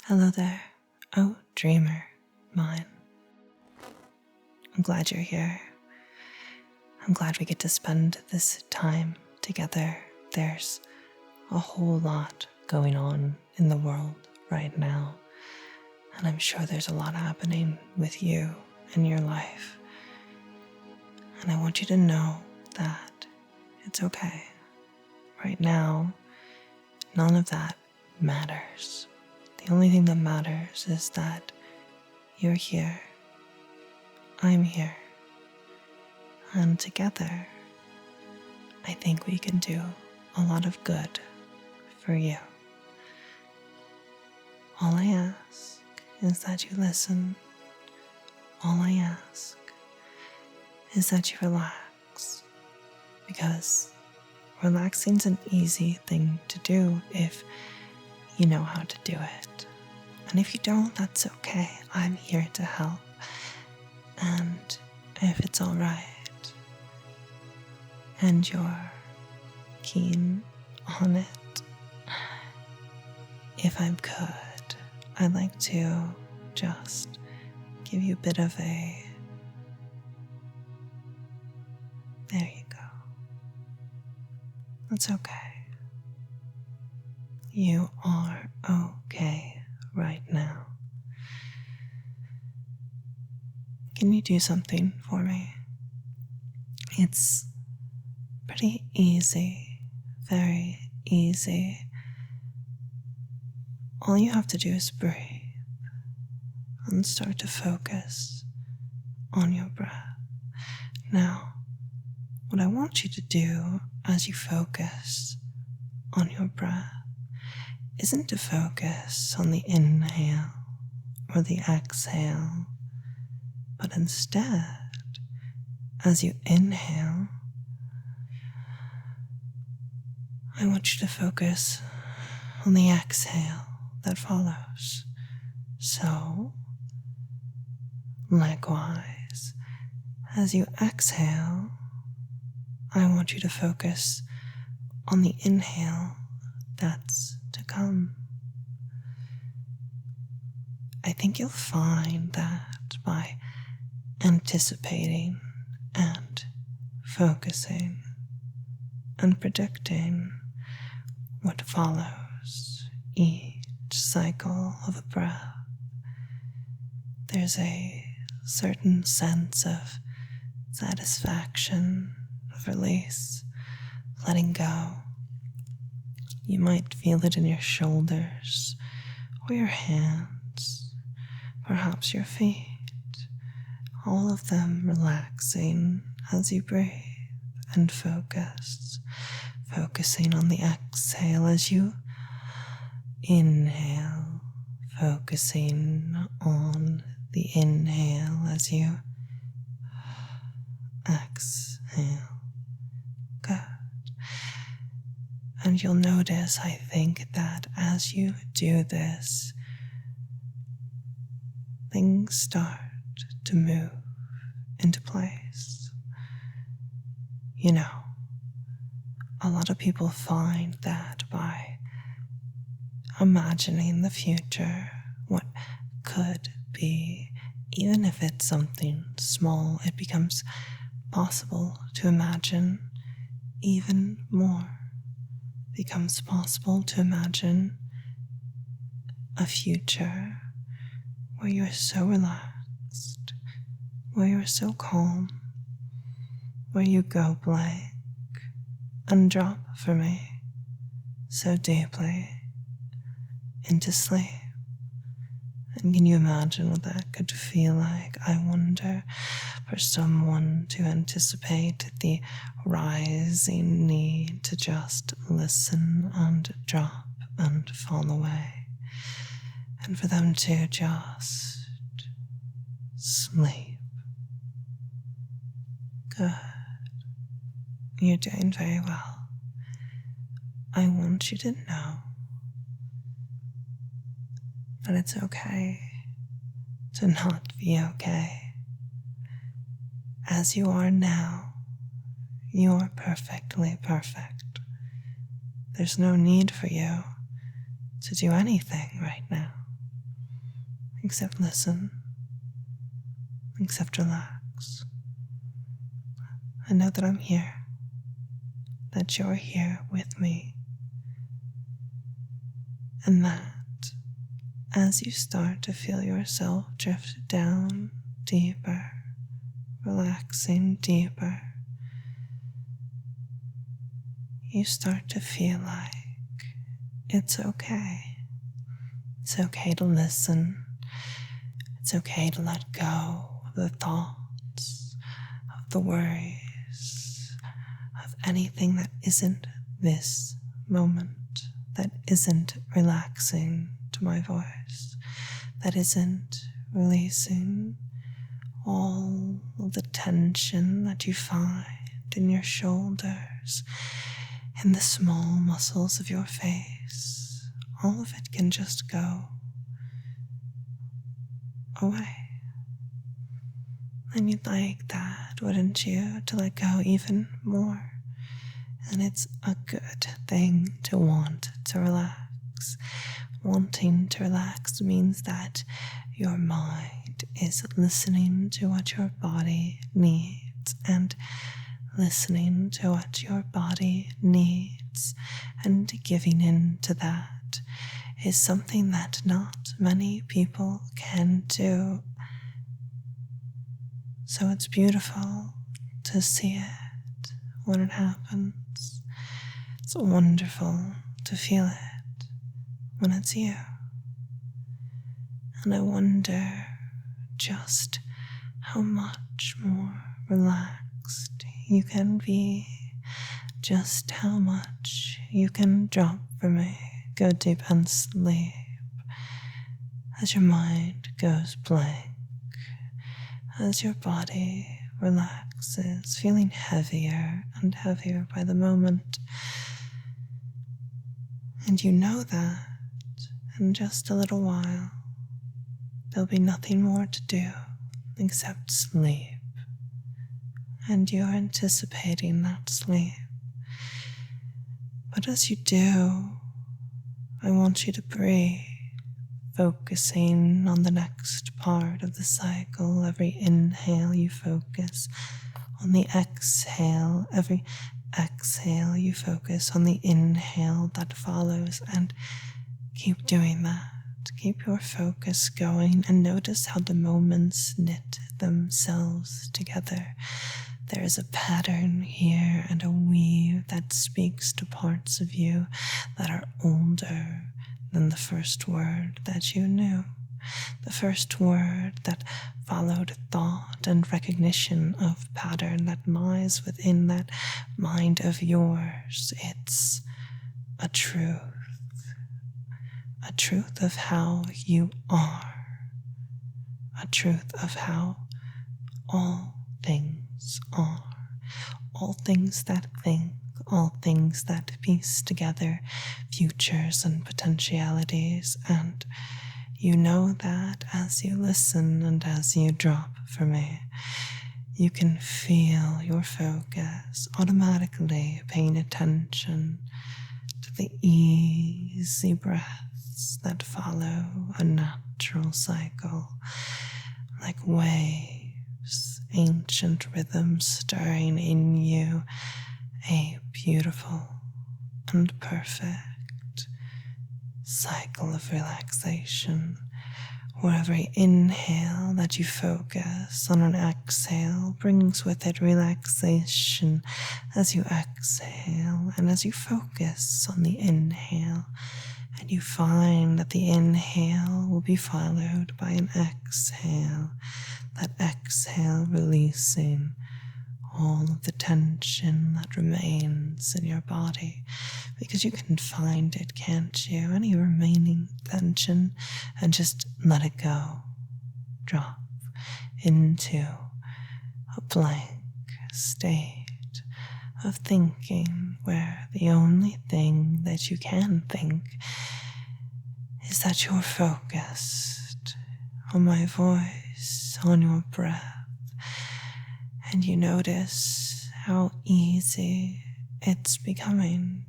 Hello there, oh dreamer mine. I'm glad you're here. I'm glad we get to spend this time together. There's a whole lot going on in the world right now, and I'm sure there's a lot happening with you in your life. And I want you to know that it's okay. Right now, none of that matters. The only thing that matters is that you're here, I'm here, and together, I think we can do a lot of good for you. All I ask is that you listen. All I ask is that you relax, because relaxing's an easy thing to do if you know how to do it. And if you don't, that's okay. I'm here to help. And if it's all right, and you're keen on it, if I could, I'd like to just give you a bit of a... There you go. That's okay. You are okay right now. Can you do something for me? It's pretty easy, very easy. All you have to do is breathe and start to focus on your breath. Now, what I want you to do as you focus on your breath isn't to focus on the inhale or the exhale, but instead, as you inhale, I want you to focus on the exhale that follows. So, likewise, as you exhale, I want you to focus on the inhale that's to come. I think you'll find that by anticipating and focusing and predicting what follows each cycle of a breath, there's a certain sense of satisfaction, of release, letting go. You might feel it in your shoulders or your hands, perhaps your feet, all of them relaxing as you breathe and focusing on the exhale as you inhale, focusing on the inhale as you exhale. Good. And you'll notice, I think, that as you do this, things start to move into place. You know, a lot of people find that by imagining the future, what could be, even if it's something small, it becomes possible to imagine even more. Becomes possible to imagine a future where you're so relaxed, where you're so calm, where you go blank and drop for me so deeply into sleep. And can you imagine what that could feel like? I wonder, for someone to anticipate the rising need to just listen and drop and fall away, and for them to just sleep. Good. You're doing very well. I want you to know that it's okay to not be okay. As you are now, you are perfectly perfect. There's no need for you to do anything right now. except listen, except relax. I know that I'm here, that you're here with me, and that as you start to feel yourself drift down deeper, relaxing deeper, you start to feel like it's okay. It's okay to listen. It's okay to let go of the thoughts, of the worries, of anything that isn't this moment, that isn't relaxing to my voice, that isn't releasing all of the tension that you find in your shoulders, in the small muscles of your face. All of it can just go away. And you'd like that, wouldn't you, to let go even more? And it's a good thing to want to relax. Wanting to relax means that your mind is listening to what your body needs, and listening to what your body needs and giving in to that is something that not many people can do. So it's beautiful to see it when it happens. It's wonderful to feel it when it's you. And I wonder just how much more relaxed you can be, just how much you can drop for me, go deep and sleep as your mind goes blank, as your body relaxes, feeling heavier and heavier by the moment. And you know that in just a little while there'll be nothing more to do except sleep. And you're anticipating that sleep. But as you do, I want you to breathe, focusing on the next part of the cycle. Every inhale you focus on the exhale. Every exhale you focus on the inhale that follows, and keep doing that. Keep your focus going and notice how the moments knit themselves together. There is a pattern here and a weave that speaks to parts of you that are older than the first word that you knew. The first word that followed thought and recognition of pattern that lies within that mind of yours. It's a truth of how you are, a truth of how all things are, all things that think, all things that piece together futures and potentialities. And you know that as you listen and as you drop for me, you can feel your focus automatically paying attention to the easy breaths that follow a natural cycle, like waves, ancient rhythms stirring in you a beautiful and perfect cycle of relaxation, where every inhale that you focus on an exhale brings with it relaxation as you exhale, and as you focus on the inhale and you find that the inhale will be followed by an exhale, that exhale releasing all of the tension that remains in your body, because you can find it, can't you? Any remaining tension, and just let it go. Drop into a blank state of thinking, where the only thing that you can think is that you're focused on my voice, on your breath. And you notice how easy it's becoming.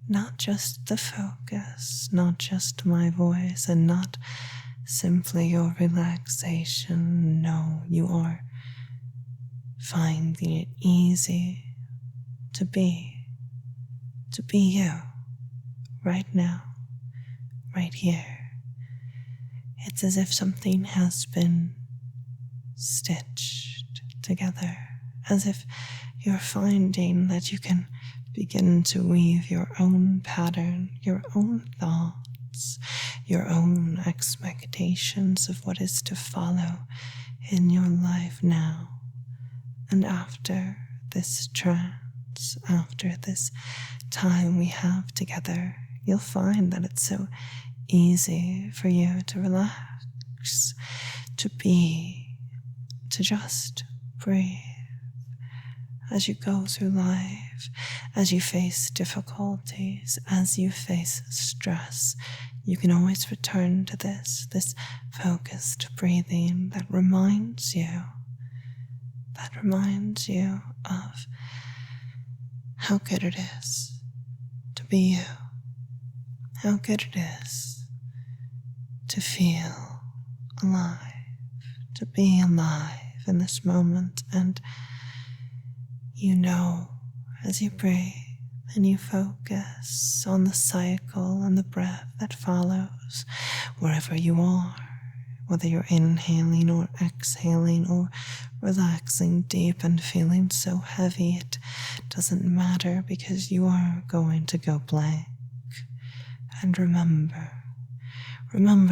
Not just the focus, not just my voice, and not simply your relaxation. No, you are finding it easy to be you right now, right here. It's as if something has been stitched together, as if you're finding that you can begin to weave your own pattern, your own thoughts, your own expectations of what is to follow in your life now and after this trance, after this time we have together. You'll find that it's so easy for you to relax, to be, to just breathe. As you go through life, as you face difficulties, as you face stress, you can always return to this focused breathing that reminds you of how good it is to be you, how good it is to feel alive, to be alive in this moment. And you know, as you breathe and you focus on the cycle and the breath that follows wherever you are, whether you're inhaling or exhaling or relaxing deep and feeling so heavy, it doesn't matter, because you are going to go blank. And remember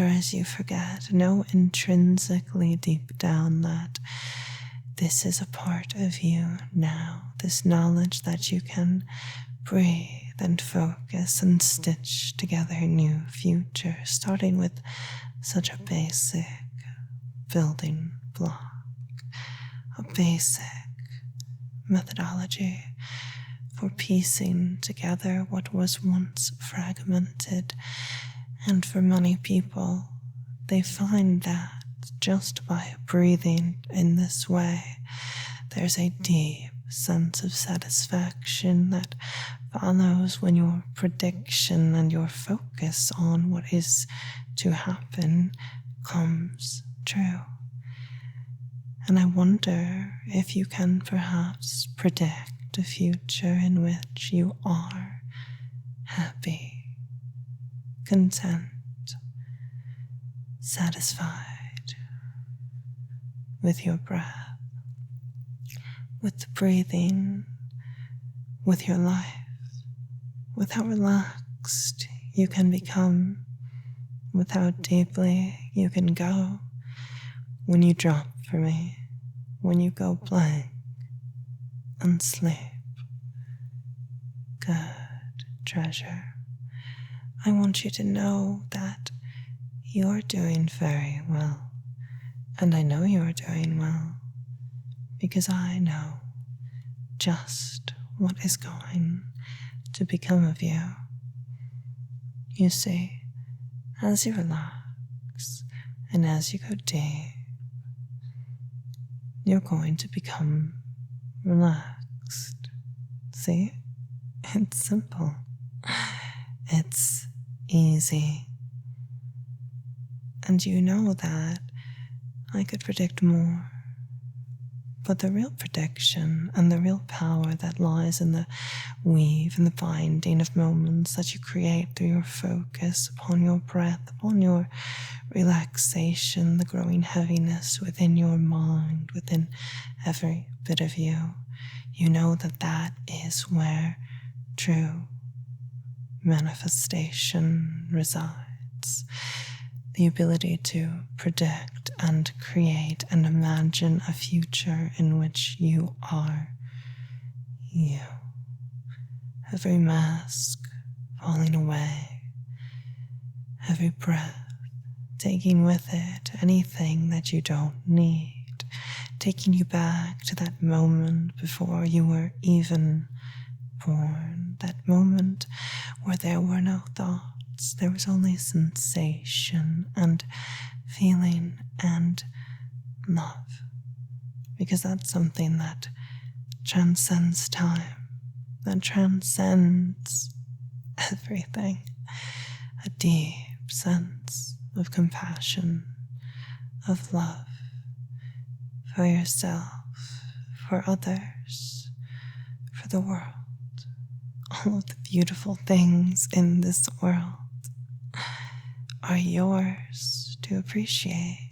as you forget, know intrinsically deep down that this is a part of you now, this knowledge that you can breathe and focus and stitch together a new future, starting with such a basic building block, a basic methodology for piecing together what was once fragmented. And for many people, they find that just by breathing in this way, there's a deep sense of satisfaction that follows when your prediction and your focus on what is to happen comes true. And I wonder if you can perhaps predict a future in which you are happy, content, satisfied with your breath, with the breathing, with your life, with how relaxed you can become, with how deeply you can go when you drop for me, when you go blank and sleep. Good treasure. I want you to know that you're doing very well. And I know you're doing well, because I know just what is going to become of you. You see, as you relax and as you go deep, you're going to become relaxed. See? It's simple. It's easy. And you know that I could predict more, but the real prediction and the real power that lies in the weave and the binding of moments that you create through your focus upon your breath, upon your relaxation, the growing heaviness within your mind, within every bit of you. You know that that is where true manifestation resides. The ability to predict and create and imagine a future in which you are you. Every mask falling away, every breath taking with it anything that you don't need, taking you back to that moment before you were even born, that moment where there were no thoughts. There was only sensation and feeling and love, because that's something that transcends time, that transcends everything. A deep sense of compassion, of love for yourself, for others, for the world, all of the beautiful things in this world are yours to appreciate.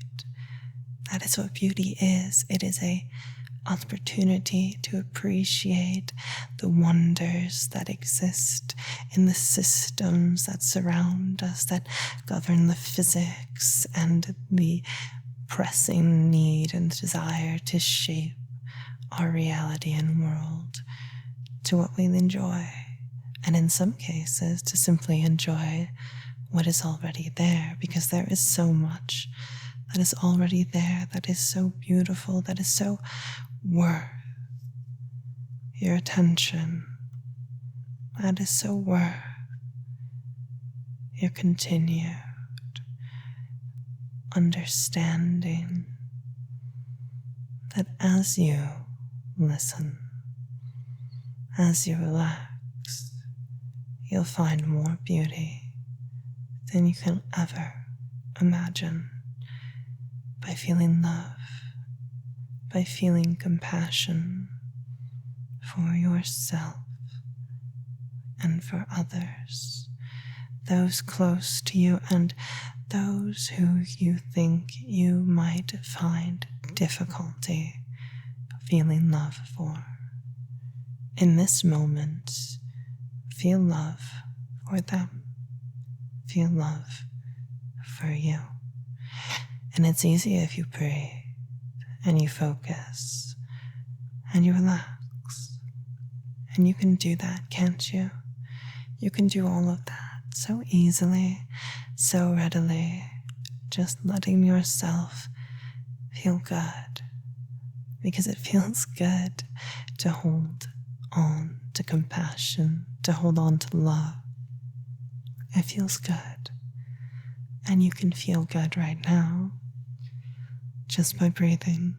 That is what beauty is. It is an opportunity to appreciate the wonders that exist in the systems that surround us, that govern the physics and the pressing need and desire to shape our reality and world to what we'll enjoy. And in some cases, to simply enjoy what is already there, because there is so much that is already there, that is so beautiful, that is so worth your attention, that is so worth your continued understanding, that as you listen, as you relax, you'll find more beauty than you can ever imagine. By feeling love, by feeling compassion for yourself and for others, those close to you and those who you think you might find difficulty feeling love for. In this moment, feel love for them. Feel love for you. And it's easy if you breathe and you focus and you relax. And you can do that, can't you? You can do all of that so easily, so readily, just letting yourself feel good. Because it feels good to hold on to compassion, to hold on to love. It feels good. And you can feel good right now. Just by breathing,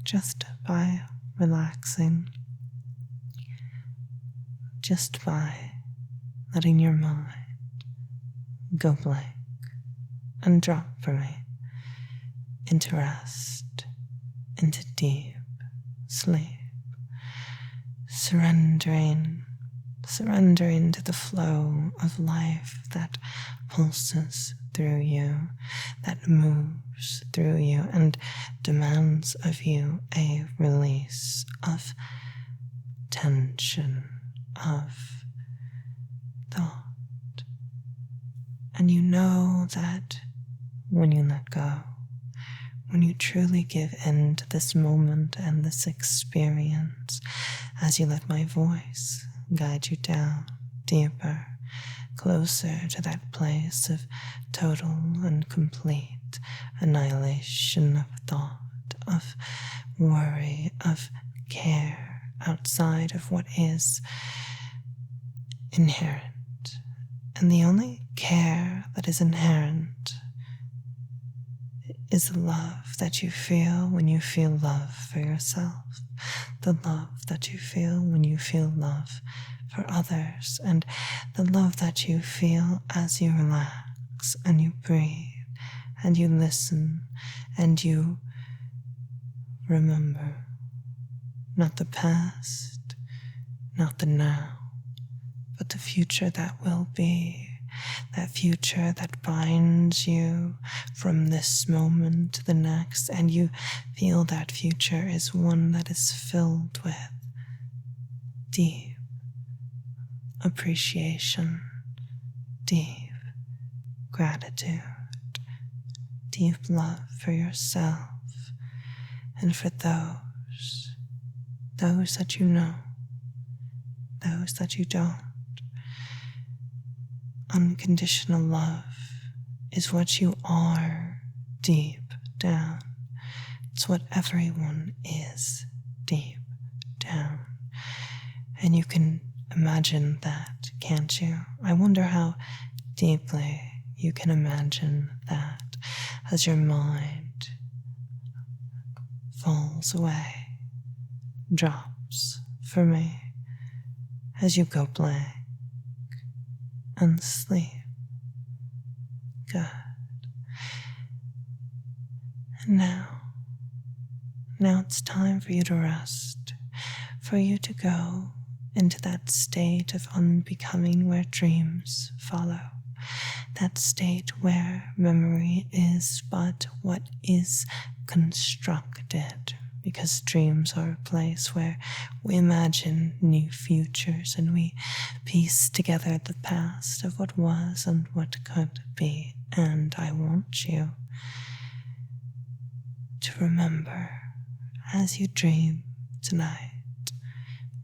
just by relaxing, just by letting your mind go blank and drop for me into rest, into deep sleep, surrendering to the flow of life that pulses through you, that moves through you and demands of you a release of tension, of thought. And you know that when you let go, when you truly give in to this moment and this experience, as you let my voice guide you down deeper, closer to that place of total and complete annihilation of thought, of worry, of care outside of what is inherent. And the only care that is inherent is the love that you feel when you feel love for yourself, the love that you feel when you feel love for others, and the love that you feel as you relax and you breathe and you listen and you remember, not the past, not the now, but the future that will be, that future that binds you from this moment to the next, and you feel that future is one that is filled with deep appreciation, deep gratitude, deep love for yourself and for those that you know, those that you don't. Unconditional love is what you are deep down. It's what everyone is deep down. And you can imagine that, can't you? I wonder how deeply you can imagine that as your mind falls away, drops for me, as you go blank and sleep. Good. And now it's time for you to rest, for you to go into that state of unbecoming where dreams follow, that state where memory is but what is constructed, because dreams are a place where we imagine new futures and we piece together the past of what was and what could be. And I want you to remember as you dream tonight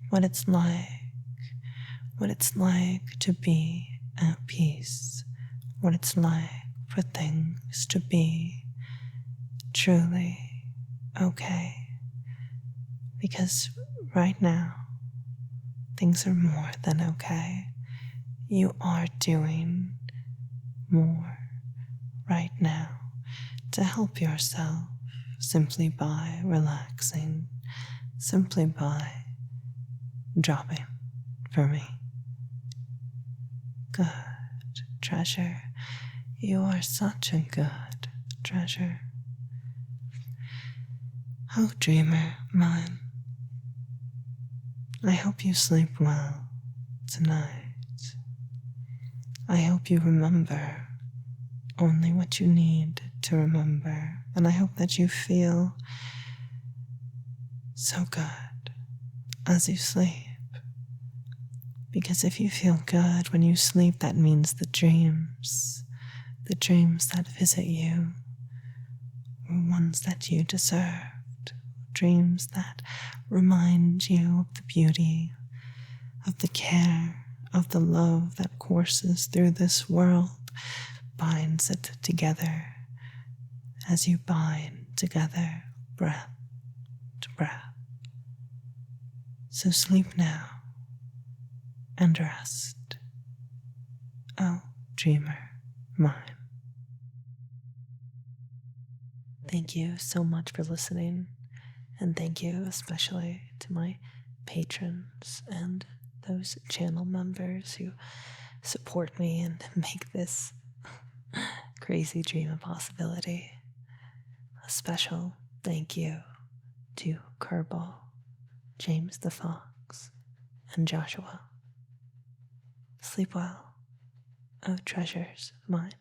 what it's like to be at peace, what it's like for things to be truly okay. Because right now, things are more than okay. You are doing more right now to help yourself simply by relaxing, simply by dropping for me. Good treasure. You are such a good treasure. Oh, dreamer mine, I hope you sleep well tonight. I hope you remember only what you need to remember, and I hope that you feel so good as you sleep. Because if you feel good when you sleep, that means the dreams that visit you were ones that you deserved, dreams that remind you of the beauty, of the care, of the love that courses through this world, binds it together as you bind together breath to breath. So sleep now and rest, oh dreamer mine. Thank you so much for listening, and thank you especially to my patrons and those channel members who support me and make this crazy dream a possibility. A special thank you to Kerbal, James the Fox, and Joshua. Sleep well, oh treasures mine.